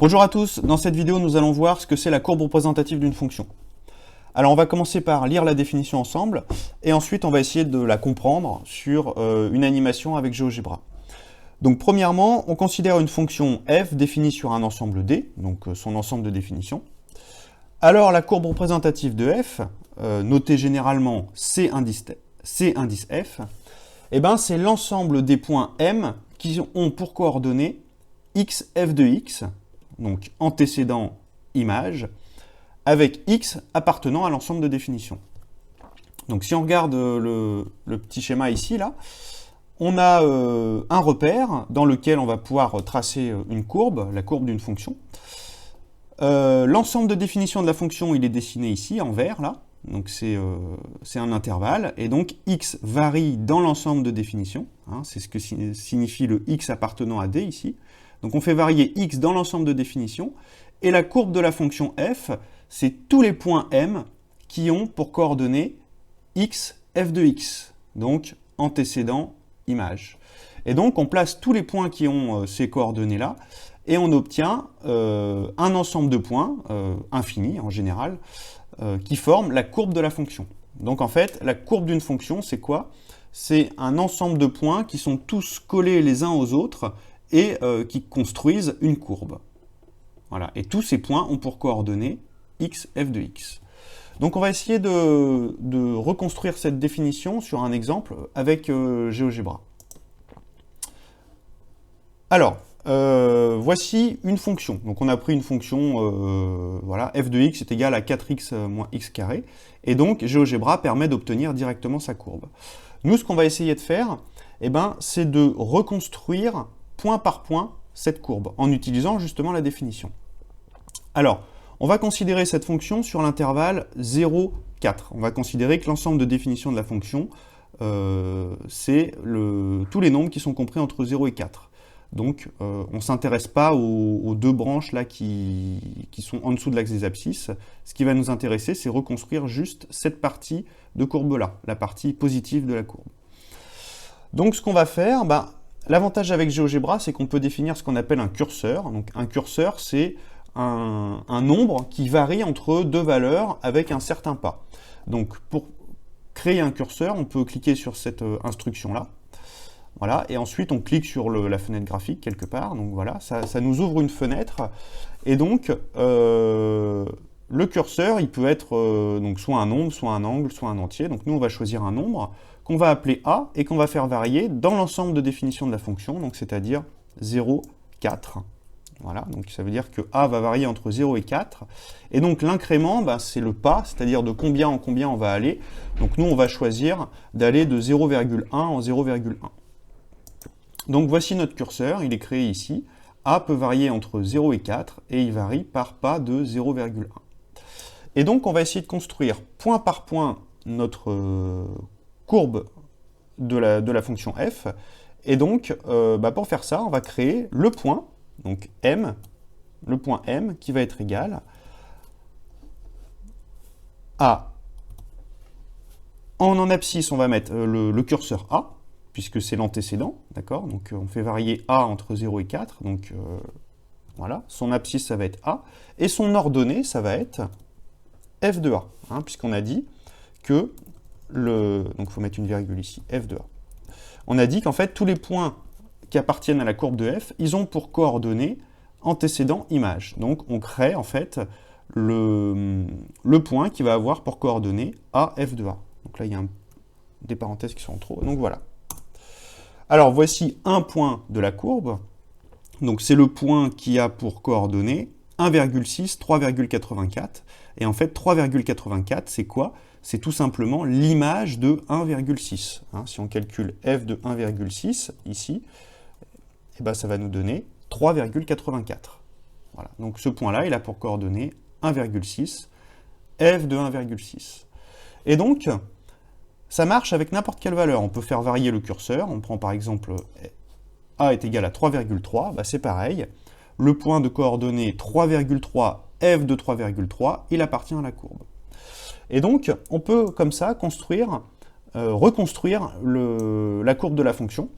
Bonjour à tous, dans cette vidéo nous allons voir ce que c'est la courbe représentative d'une fonction. Alors on va commencer par lire la définition ensemble, et ensuite on va essayer de la comprendre sur une animation avec GeoGebra. Donc premièrement, on considère une fonction f définie sur un ensemble D, donc son ensemble de définitions. Alors la courbe représentative de f, notée généralement C indice f, eh ben, c'est l'ensemble des points M qui ont pour coordonnées x f de x, donc antécédent image, avec x appartenant à l'ensemble de définition. Donc si on regarde le petit schéma ici, là, on a un repère dans lequel on va pouvoir tracer une courbe, la courbe d'une fonction. L'ensemble de définition de la fonction, il est dessiné ici, en vert, là. Donc c'est un intervalle, et donc x varie dans l'ensemble de définition, hein, c'est ce que signifie le x appartenant à D ici. Donc on fait varier x dans l'ensemble de définition, et la courbe de la fonction f, c'est tous les points M qui ont pour coordonnées x, f de x, donc antécédent, image. Et donc on place tous les points qui ont ces coordonnées-là, et on obtient un ensemble de points, infini en général, qui forment la courbe de la fonction. Donc en fait, la courbe d'une fonction, c'est quoi? C'est un ensemble de points qui sont tous collés les uns aux autres, et qui construisent une courbe. Voilà. Et tous ces points ont pour coordonnées x, f de x. Donc on va essayer de reconstruire cette définition sur un exemple avec GeoGebra. Alors, voici une fonction. Donc on a pris une fonction, voilà, f de x est égal à 4x moins x carré, et donc GeoGebra permet d'obtenir directement sa courbe. Nous, ce qu'on va essayer de faire, eh ben, c'est de reconstruire point par point cette courbe, en utilisant justement la définition. Alors, on va considérer cette fonction sur l'intervalle 0, 4. On va considérer que l'ensemble de définition de la fonction, c'est tous les nombres qui sont compris entre 0 et 4. Donc, on ne s'intéresse pas aux deux branches là qui sont en dessous de l'axe des abscisses. Ce qui va nous intéresser, c'est reconstruire juste cette partie de courbe-là, la partie positive de la courbe. Donc, ce qu'on va faire, l'avantage avec GeoGebra, c'est qu'on peut définir ce qu'on appelle un curseur. Donc un curseur, c'est un nombre qui varie entre deux valeurs avec un certain pas. Donc pour créer un curseur, on peut cliquer sur cette instruction-là. Voilà, et ensuite on clique sur la fenêtre graphique quelque part. Donc voilà, ça nous ouvre une fenêtre. Et donc le curseur, il peut être donc soit un nombre, soit un angle, soit un entier. Donc nous, on va choisir un nombre qu'on va appeler A et qu'on va faire varier dans l'ensemble de définition de la fonction, donc c'est-à-dire 0, 4. Voilà, donc ça veut dire que A va varier entre 0 et 4. Et donc l'incrément, c'est le pas, c'est-à-dire de combien en combien on va aller. Donc nous, on va choisir d'aller de 0,1 en 0,1. Donc voici notre curseur, il est créé ici. A peut varier entre 0 et 4, et il varie par pas de 0,1. Et donc on va essayer de construire point par point notre courbe de la fonction f, et donc pour faire ça, on va créer le point, donc m, le point m qui va être égal à, en abscisse, on va mettre le curseur A, puisque c'est l'antécédent, d'accord? Donc on fait varier A entre 0 et 4, donc voilà, son abscisse ça va être A, et son ordonnée ça va être f de A, hein, puisqu'on a dit que donc il faut mettre une virgule ici, f de A. On a dit qu'en fait, tous les points qui appartiennent à la courbe de f, ils ont pour coordonnées antécédent image. Donc on crée en fait le point qui va avoir pour coordonnées a, f de A. Donc là, il y a des parenthèses qui sont en trop, donc voilà. Alors voici un point de la courbe. Donc c'est le point qui a pour coordonnées 1,6, 3,84. Et en fait, 3,84, c'est quoi? C'est tout simplement l'image de 1,6. Hein, si on calcule f de 1,6 ici, ça va nous donner 3,84. Voilà. Donc ce point-là, il a pour coordonnées 1,6, f de 1,6. Et donc, ça marche avec n'importe quelle valeur. On peut faire varier le curseur. On prend par exemple a est égal à 3,3. C'est pareil. Le point de coordonnées 3,3, f de 3,3, il appartient à la courbe. Et donc, on peut, comme ça, reconstruire la courbe de la fonction.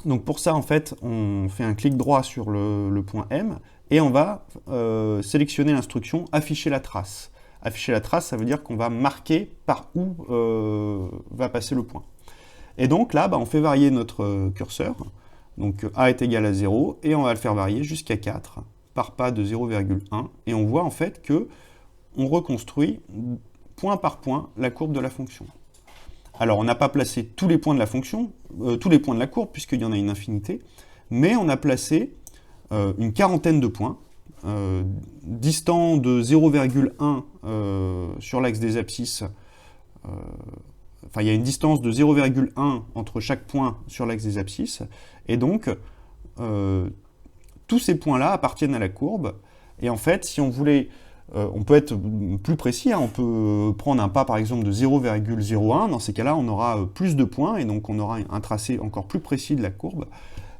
Donc pour ça, en fait, on fait un clic droit sur le point M, et on va sélectionner l'instruction « Afficher la trace ». Afficher la trace, ça veut dire qu'on va marquer par où va passer le point. Et donc là, on fait varier notre curseur. Donc A est égal à 0, et on va le faire varier jusqu'à 4, par pas de 0,1. Et on voit en fait que on reconstruit point par point la courbe de la fonction. Alors on n'a pas placé tous les points de la fonction, tous les points de la courbe, puisqu'il y en a une infinité, mais on a placé une quarantaine de points, distants de 0,1 sur l'axe des abscisses. Enfin, il y a une distance de 0,1 entre chaque point sur l'axe des abscisses, et donc tous ces points-là appartiennent à la courbe. Et en fait, si on voulait, on peut être plus précis, on peut prendre un pas par exemple de 0,01, dans ces cas-là on aura plus de points, et donc on aura un tracé encore plus précis de la courbe.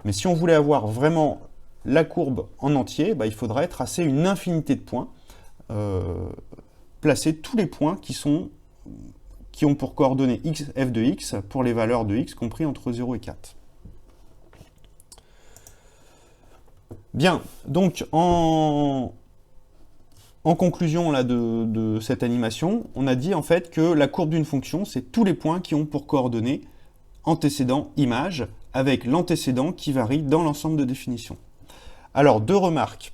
Mais si on voulait avoir vraiment la courbe en entier, il faudrait tracer une infinité de points, placer tous les points qui ont pour coordonnées f de x pour les valeurs de x compris entre 0 et 4. Bien, donc en conclusion là, de cette animation, on a dit en fait que la courbe d'une fonction, c'est tous les points qui ont pour coordonnées antécédent image, avec l'antécédent qui varie dans l'ensemble de définition. Alors, deux remarques.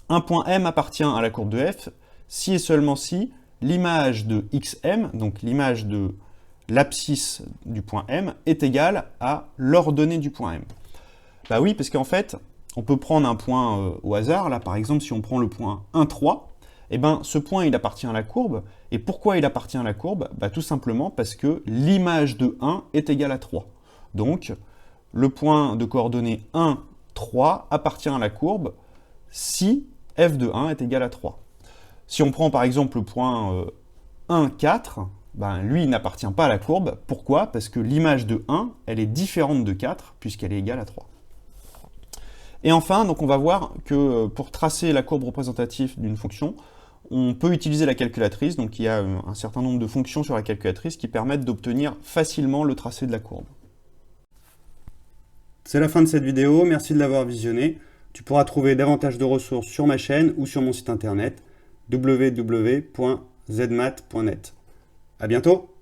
Un point M appartient à la courbe de f, si et seulement si l'image de xm, donc l'image de l'abscisse du point M, est égale à l'ordonnée du point M. Bah oui, parce qu'en fait, on peut prendre un point au hasard. Là, par exemple, si on prend le point 1, 3, eh ben, ce point, il appartient à la courbe. Et pourquoi il appartient à la courbe? Tout simplement parce que l'image de 1 est égale à 3. Donc, le point de coordonnées 1, 3 appartient à la courbe si f de 1 est égal à 3. Si on prend par exemple le point 1, 4, lui, il n'appartient pas à la courbe. Pourquoi? Parce que l'image de 1, elle est différente de 4, puisqu'elle est égale à 3. Et enfin, donc on va voir que pour tracer la courbe représentative d'une fonction, on peut utiliser la calculatrice. Donc il y a un certain nombre de fonctions sur la calculatrice qui permettent d'obtenir facilement le tracé de la courbe. C'est la fin de cette vidéo, merci de l'avoir visionnée. Tu pourras trouver davantage de ressources sur ma chaîne ou sur mon site internet www.zmat.net. À bientôt!